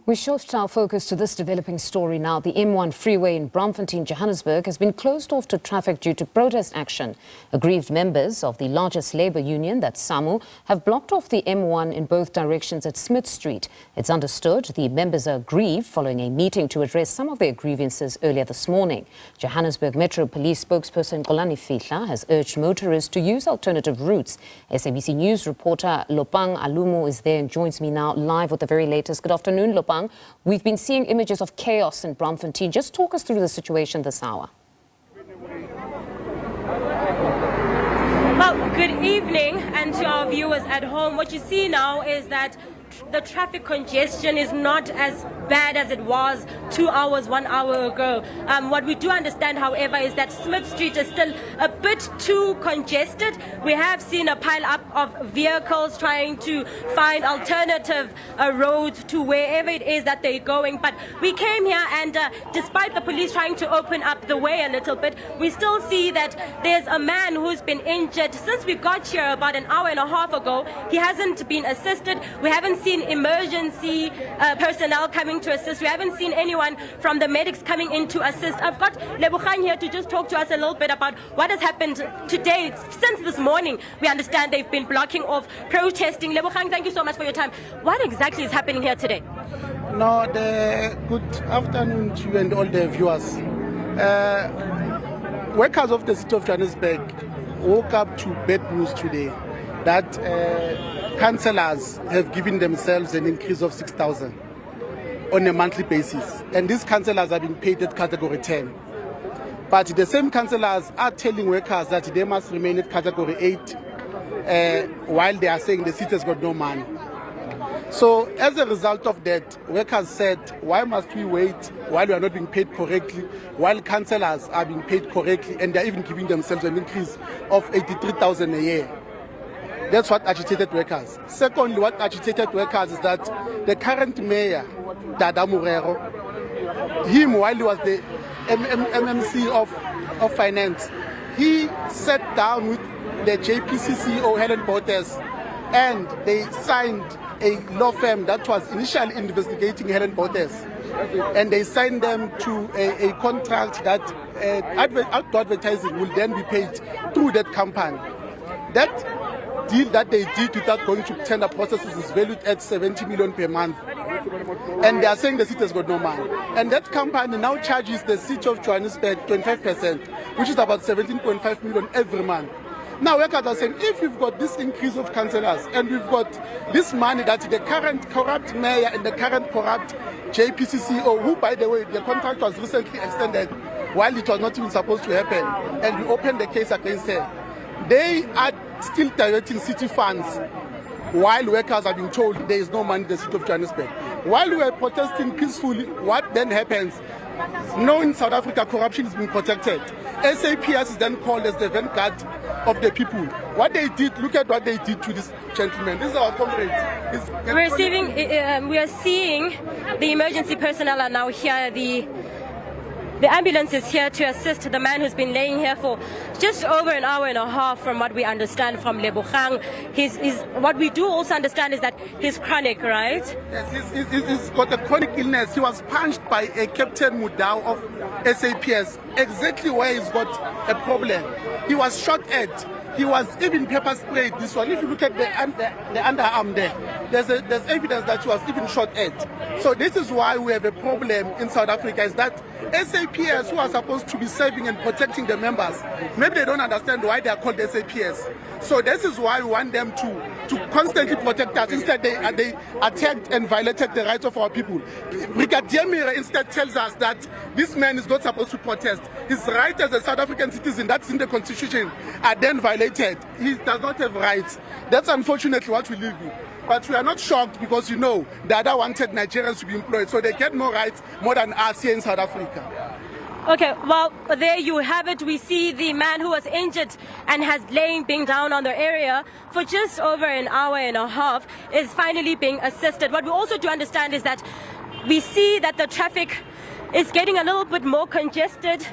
We shift our focus to this developing story now. The M1 Freeway in Braamfontein, Johannesburg has been closed off to traffic due to protest action. Aggrieved members of the largest labour union, that's SAMWU, have blocked off the M1 in both directions at Smit Street. It's understood the members are aggrieved following a meeting to address some of their grievances earlier this morning. Johannesburg Metropolice spokesperson Xolani Fihla has urged motorists to use alternative routes. SABC News reporter Lopang Alamu is there and joins me now live with the very latest. Good afternoon, Lopang. We've been seeing images of chaos in Braamfontein. Just talk us through the situation this hour. Well, good evening, and to our viewers at home. What you see now is that the traffic congestion is not as bad as it was 2 hours, 1 hour ago. What we do understand, however, is that Smit Street is still a bit too congested. We have seen a pile up of vehicles trying to find alternative roads to wherever it is that they're going. But we came here and despite the police trying to open up the way a little bit, we still see that there's a man who's been injured. Since we got here about an hour and a half ago, he hasn't been assisted. We haven't seen emergency personnel coming to assist. We haven't seen anyone from the medics coming in to assist. I've got Lopang here to just talk to us a little bit about what has happened today. Since this morning, we understand they've been blocking off, protesting. Lopang, thank you so much for your time. What exactly is happening here today? No, good afternoon to you and all the viewers. Workers of the city of Johannesburg woke up to bad news today that councillors have given themselves an increase of 6,000 on a monthly basis, and these councillors are being paid at category 10. But the same councillors are telling workers that they must remain at category 8 while they are saying the city has got no money. So as a result of that, workers said, why must we wait while we are not being paid correctly, while councillors are being paid correctly, and they are even giving themselves an increase of 83,000 a year. That's what agitated workers. Secondly, what agitated workers is that the current mayor, Dada Murero, him, while he was the MMC of finance, he sat down with the JPC CEO, Helen Bottas, and they signed a law firm that was initially investigating Helen Bottas. And they signed them to a contract that outdoor advertising will then be paid through that company. That deal that they did without going to tender processes is valued at 70 million per month. And they are saying the city has got no money. And that company now charges the city of Johannesburg 25%, which is about 17.5 million every month. Now workers are saying, if we've got this increase of councillors and we've got this money that the current corrupt mayor and the current corrupt JPC CEO, who, by the way, the contract was recently extended while it was not even supposed to happen, and we opened the case against her, they are still diverting city funds while workers are being told there is no money in the city of Johannesburg. While we are protesting peacefully, what then happens? Knowing South Africa, corruption is being protected. SAPS is then called as the vanguard of the people. What they did, look at what they did to this gentleman. This is our comrade. We are seeing the emergency personnel are now here. The ambulance is here to assist the man who's been laying here for just over an hour and a half, from what we understand from Lopang. What we do also understand is that he's chronic, right? Yes, he's got a chronic illness. He was punched by a Captain Mudau of SAPS, exactly where he's got a problem. He was shot at. He was even pepper sprayed. This one, if you look at the underarm there, there's evidence that he was even shot at. So this is why we have a problem in South Africa, is that SAPS, who are supposed to be serving and protecting the members, maybe they don't understand why they are called SAPS. So this is why we want them to constantly protect us. Instead, they attacked and violated the rights of our people. Brigadier Mire instead tells us that this man is not supposed to protest. His rights as a South African citizen, that's in the Constitution, are then violated. He does not have rights. That's unfortunately what we live with. But we are not shocked, because you know the other wanted Nigerians to be employed, so they get more rights more than us here in South Africa. Okay, well, there you have it. We see the man who was injured and has been down on the area for just over an hour and a half is finally being assisted. What we also do understand is that we see that the traffic is getting a little bit more congested.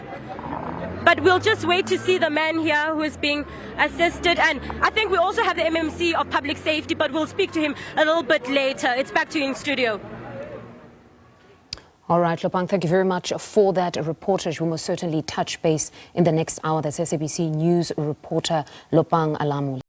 But we'll just wait to see the man here who is being assisted. And I think we also have the MMC of Public Safety, but we'll speak to him a little bit later. It's back to you in studio. All right, Lopang, thank you very much for that reportage. We will most certainly touch base in the next hour. That's SABC News reporter Lopang Alamu.